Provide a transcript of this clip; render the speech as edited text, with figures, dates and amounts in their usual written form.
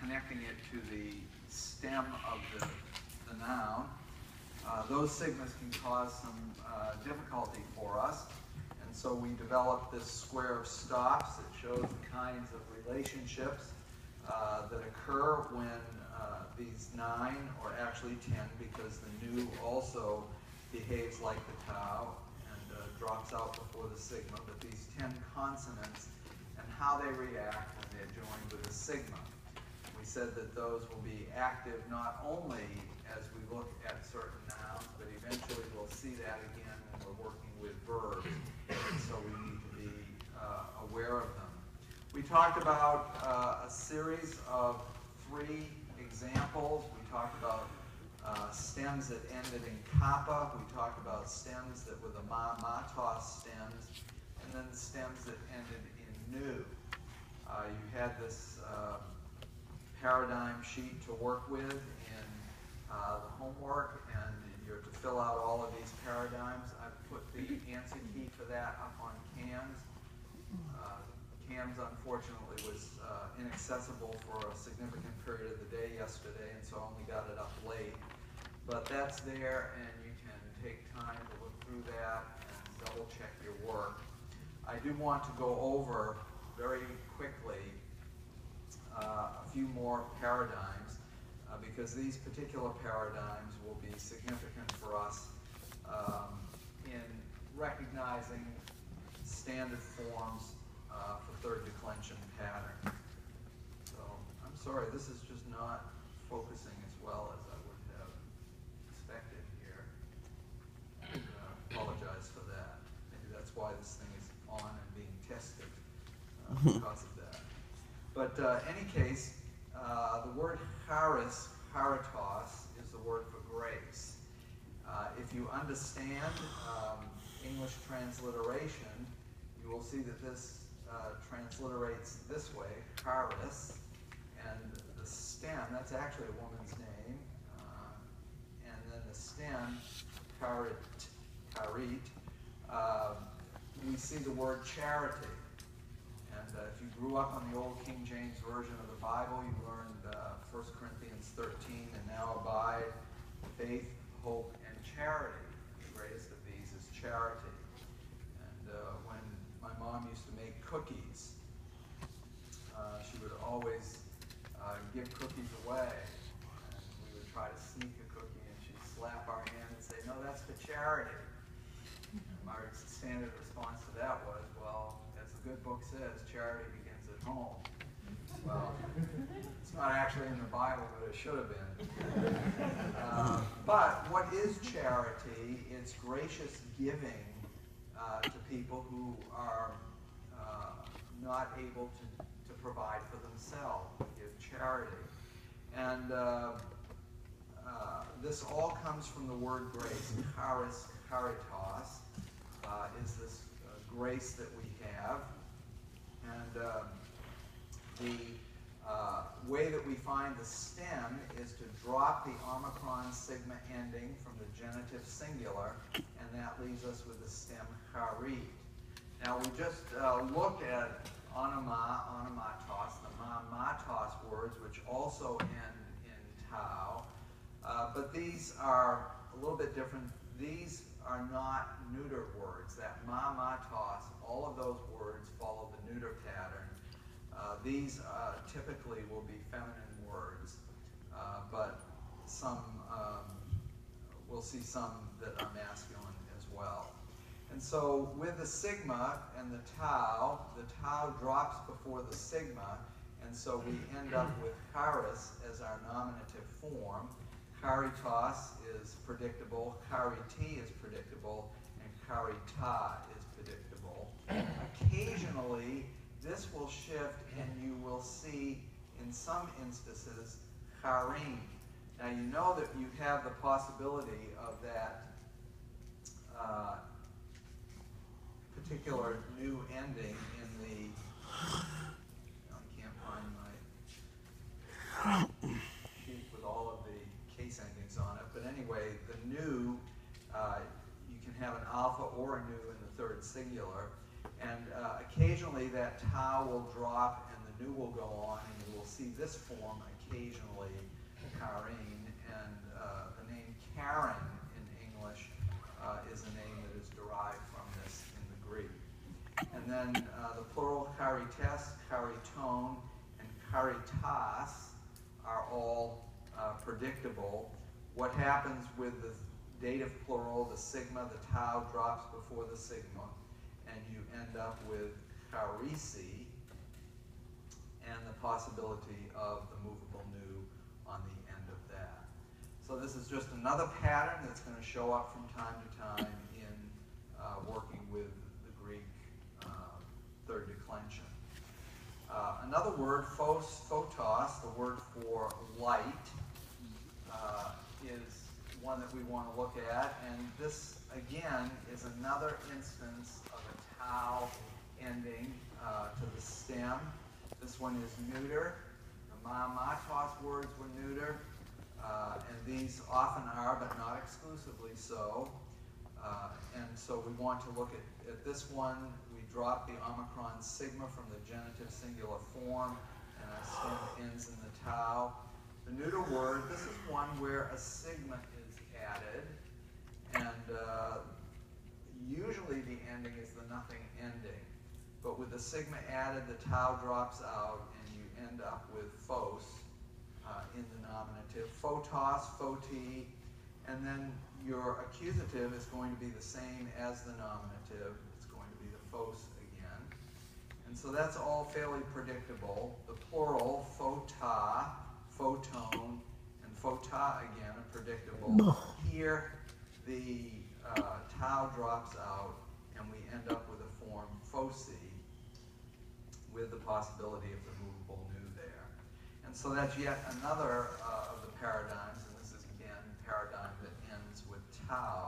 connecting it to the stem of the noun. Those sigmas can cause some difficulty for us, and so we developed this square of stops that shows the kinds of relationships that occur when these 9, or actually 10, because the nu also behaves like the tau and drops out before the sigma, but these 10 consonants and how they react when they're joined with a sigma. We said that those will be active not only as we look at certain nouns, but eventually we'll see that again when we're working with verbs, and so we need to be aware of them. We talked about a series of 3 examples. We talked about stems that ended in kappa. We talked about stems that were the ma-ma-tos stems, and then stems that ended in nu. You had this paradigm sheet to work with in the homework, and you're to fill out all of these paradigms. I've put the answer key for that up on CAMS. CAMS, unfortunately, was inaccessible for a significant period of the day yesterday, and so I only got it up late. But that's there, and you can take time to look through that and double-check your work. I do want to go over very quickly a few more paradigms, because these particular paradigms will be significant for us in recognizing standard forms for third declension pattern. So I'm sorry, this is just not focusing as well as I would have expected here. Apologize for that. Maybe that's why this thing is on and being tested because of that. But any case, the word charis, charitos, is the word for grace. If you understand English transliteration, you will see that this transliterates this way, charis, and the stem, that's actually a woman's name, and then the stem, charit, we see the word charity. And if you grew up on the old King James Version of the Bible, you learned 1 Corinthians 13, and now abide faith, hope, and charity. The greatest of these is charity. And when my mom used to make cookies, she would always give cookies away. And we would try to sneak a cookie, and she'd slap our hand and say, "No, that's for charity." And my standard response to that was, well, as the good book says, charity begins at home. Well, it's not actually in the Bible, but it should have been. But what is charity? It's gracious giving to people who are not able to provide for themselves. We give charity. And this all comes from the word grace. Charis, charitos, is this grace that we have. And the way that we find the stem is to drop the omicron sigma ending from the genitive singular, and that leaves us with the stem charit. Now we just looked at onoma, onomatos, the ma-matos words, which also end in tau, but these are a little bit different. These are not neuter words. That ma-matos, all of those words follow the neuter pattern. These typically will be feminine words, but some we'll see some that are masculine as well. And so with the sigma and the tau drops before the sigma, and so we end up with charis as our nominative form. Charitos is predictable, chariti is predictable, and charita is predictable. Occasionally, this will shift, and you will see, in some instances, charim. Now, you know that you have the possibility of that particular new ending in the, I can't find my sheet with all of the case endings on it, but anyway, the nu, you can have an alpha or a nu in the third singular, and occasionally that tau will drop and the nu will go on, and you will see this this form occasionally Karine, and the name Karen in English is a name that is derived from this in the Greek. And then the plural charites, charitone, and charitas are all predictable. What happens with the dative plural, the sigma, the tau drops before the sigma, and you end up with charisi, and the possibility of the movable nu on the end of that. So this is just another pattern that's going to show up from time to time in working with the Greek third declension. Another word, photos, the word for light, is one that we want to look at, and this again is another instance of a tau ending to the stem. This one is neuter. The matos words were neuter, and these often are, but not exclusively so. And so we want to look at this one. We drop the omicron sigma from the genitive singular form, and our stem ends in the tau. The neuter word, this is one where a sigma is added, and usually the ending is the nothing ending. But with the sigma added, the tau drops out, and you end up with phos in the nominative. Photos, photi, and then your accusative is going to be the same as the nominative. It's going to be the phos again. And so that's all fairly predictable. The plural, phota, photon, and phota again are predictable. Here, the tau drops out, and we end up with a form phosi, with the possibility of the movable nu there. And so that's yet another of the paradigms, and this is again paradigm that ends with tau.